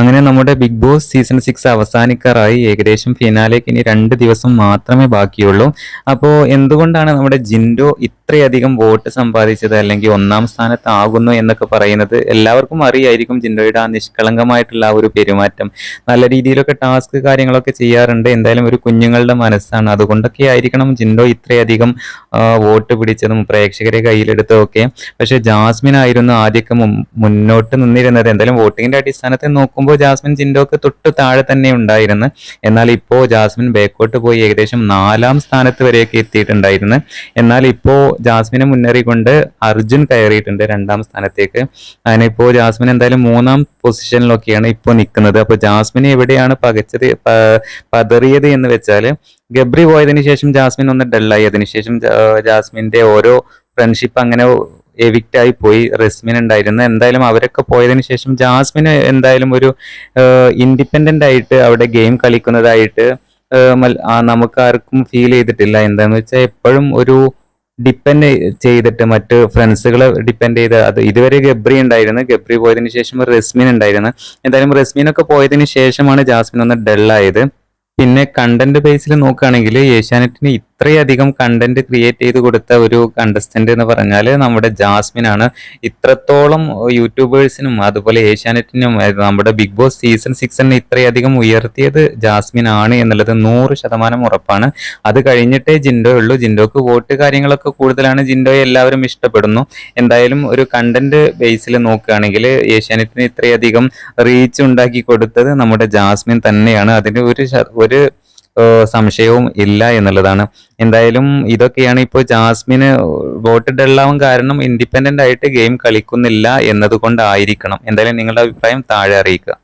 അങ്ങനെ നമ്മുടെ big boss season 6 അവസാനിക്കാറായി. ഏകദേശം ഫിനാലേക്ക് ഇനി 2 ദിവസം മാത്രമേ ബാക്കിയുള്ളൂ. അപ്പോൾ എന്തുകൊണ്ടാണ് നമ്മുടെ ജിൻഡോ ഇത്രയധികം വോട്ട് സമ്പാദിച്ചത്, അല്ലെങ്കിൽ ഒന്നാം സ്ഥാനത്താകുന്നു എന്നൊക്കെ പറയുന്നത് എല്ലാവർക്കും അറിയായിരിക്കും. ജിൻഡോയുടെ ആ നിഷ്കളങ്കമായിട്ടുള്ള ആ ഒരു പെരുമാറ്റം, നല്ല രീതിയിലൊക്കെ ടാസ്ക് കാര്യങ്ങളൊക്കെ ചെയ്യാറുണ്ട്. എന്തായാലും ഒരു കുഞ്ഞുങ്ങളുടെ മനസ്സാണ്, അതുകൊണ്ടൊക്കെ ആയിരിക്കണം ജിൻഡോ ഇത്രയധികം വോട്ട് പിടിച്ചതും പ്രേക്ഷകരെ കയ്യിലെടുത്തതും ഒക്കെ. പക്ഷേ ജാസ്മിൻ ആയിരുന്നു ആദ്യമൊക്കെ മുന്നോട്ട് നിന്നിരുന്നത്. എന്തായാലും വോട്ടിങ്ങിന്റെ അടിസ്ഥാനത്തിൽ നോക്കുമ്പോൾ ജാസ്മിൻ ജിൻഡോക്ക് തൊട്ട് താഴെ തന്നെ ഉണ്ടായിരുന്നു. എന്നാൽ ഇപ്പോൾ ജാസ്മിൻ ബാക്കോട്ട് പോയി ഏകദേശം 4ാം സ്ഥാനത്ത് വരെയൊക്കെ എത്തിയിട്ടുണ്ടായിരുന്നു. എന്നാൽ ഇപ്പോൾ ജാസ്മിനെ മുന്നേറിക്കൊണ്ട് അർജുൻ കയറിയിട്ടുണ്ട് 2ാം സ്ഥാനത്തേക്ക്. അങ്ങനെ ഇപ്പോൾ ജാസ്മിൻ എന്തായാലും 3ാം പൊസിഷനിലൊക്കെയാണ് ഇപ്പോൾ നിൽക്കുന്നത്. അപ്പോൾ ജാസ്മിനെ എവിടെയാണ് പതറിയത് എന്ന് വെച്ചാൽ, ഗബ്രി പോയതിനു ശേഷം ജാസ്മിൻ ഒന്ന് ഡള്ളായി. അതിനുശേഷം ജാസ്മിന്റെ ഓരോ ഫ്രണ്ട്ഷിപ്പ് അങ്ങനെ എവിക്റ്റ് ആയി പോയി. റസ്മിൻ ഉണ്ടായിരുന്നു. എന്തായാലും അവരൊക്കെ പോയതിനു ശേഷം ജാസ്മിന് എന്തായാലും ഒരു ഇൻഡിപെൻഡന്റ് ആയിട്ട് അവിടെ ഗെയിം കളിക്കുന്നതായിട്ട് നമുക്ക് ആർക്കും ഫീൽ ചെയ്തിട്ടില്ല. എന്താന്ന് വെച്ചാൽ എപ്പോഴും ഒരു ഡിപ്പെൻഡ് ചെയ്തിട്ട് മറ്റ് ഫ്രണ്ട്സുകളെ ഡിപ്പെൻഡ് ചെയ്ത്, അത് ഇതുവരെ ഗബ്രി ഉണ്ടായിരുന്നു. ഗബ്രി പോയതിനു ശേഷം റസ്മിൻ ഉണ്ടായിരുന്നു. എന്തായാലും റസ്മിനൊക്കെ പോയതിനു ശേഷമാണ് ജാസ്മിൻ ഒന്ന് ഡള്ളായത്. പിന്നെ കണ്ടന്റ് ബേസിൽ നോക്കുകയാണെങ്കിൽ ഏഷ്യാനെറ്റിന് ഇത്രയധികം കണ്ടന്റ് ക്രിയേറ്റ് ചെയ്ത് കൊടുത്ത ഒരു കണ്ടസ്റ്റന്റ് എന്ന് പറഞ്ഞാൽ നമ്മുടെ ജാസ്മിൻ ആണ്. ഇത്രത്തോളം യൂട്യൂബേഴ്സിനും അതുപോലെ ഏഷ്യാനെറ്റിനും നമ്മുടെ ബിഗ് ബോസ് സീസൺ 6 ഇത്രയധികം ഉയർത്തിയത് ജാസ്മിൻ ആണ് എന്നുള്ളത് 100% ഉറപ്പാണ്. അത് കഴിഞ്ഞിട്ടേ ജിൻഡോ ഉള്ളൂ. ജിൻഡോക്ക് വോട്ട് കാര്യങ്ങളൊക്കെ കൂടുതലാണ്. ജിൻഡോയെ എല്ലാവരും ഇഷ്ടപ്പെടുന്നു. എന്തായാലും ഒരു കണ്ടന്റ് ബേസിൽ നോക്കുകയാണെങ്കിൽ ഏഷ്യാനെറ്റിന് ഇത്രയധികം റീച്ച് ഉണ്ടാക്കി കൊടുത്തത് നമ്മുടെ ജാസ്മിൻ തന്നെയാണ്. അതിന് ഒരു സംശയവും ഇല്ല എന്നുള്ളതാണ്. എന്തായാലും ഇതൊക്കെയാണ് ഇപ്പോൾ ജാസ്മിന് വോട്ട് ഡള്ളാവാൻ കാരണം. ഇൻഡിപെൻഡന്റ് ആയിട്ട് ഗെയിം കളിക്കുന്നില്ല എന്നതുകൊണ്ടായിരിക്കണം. എന്തായാലും നിങ്ങളുടെ അഭിപ്രായം താഴെ അറിയിക്കുക.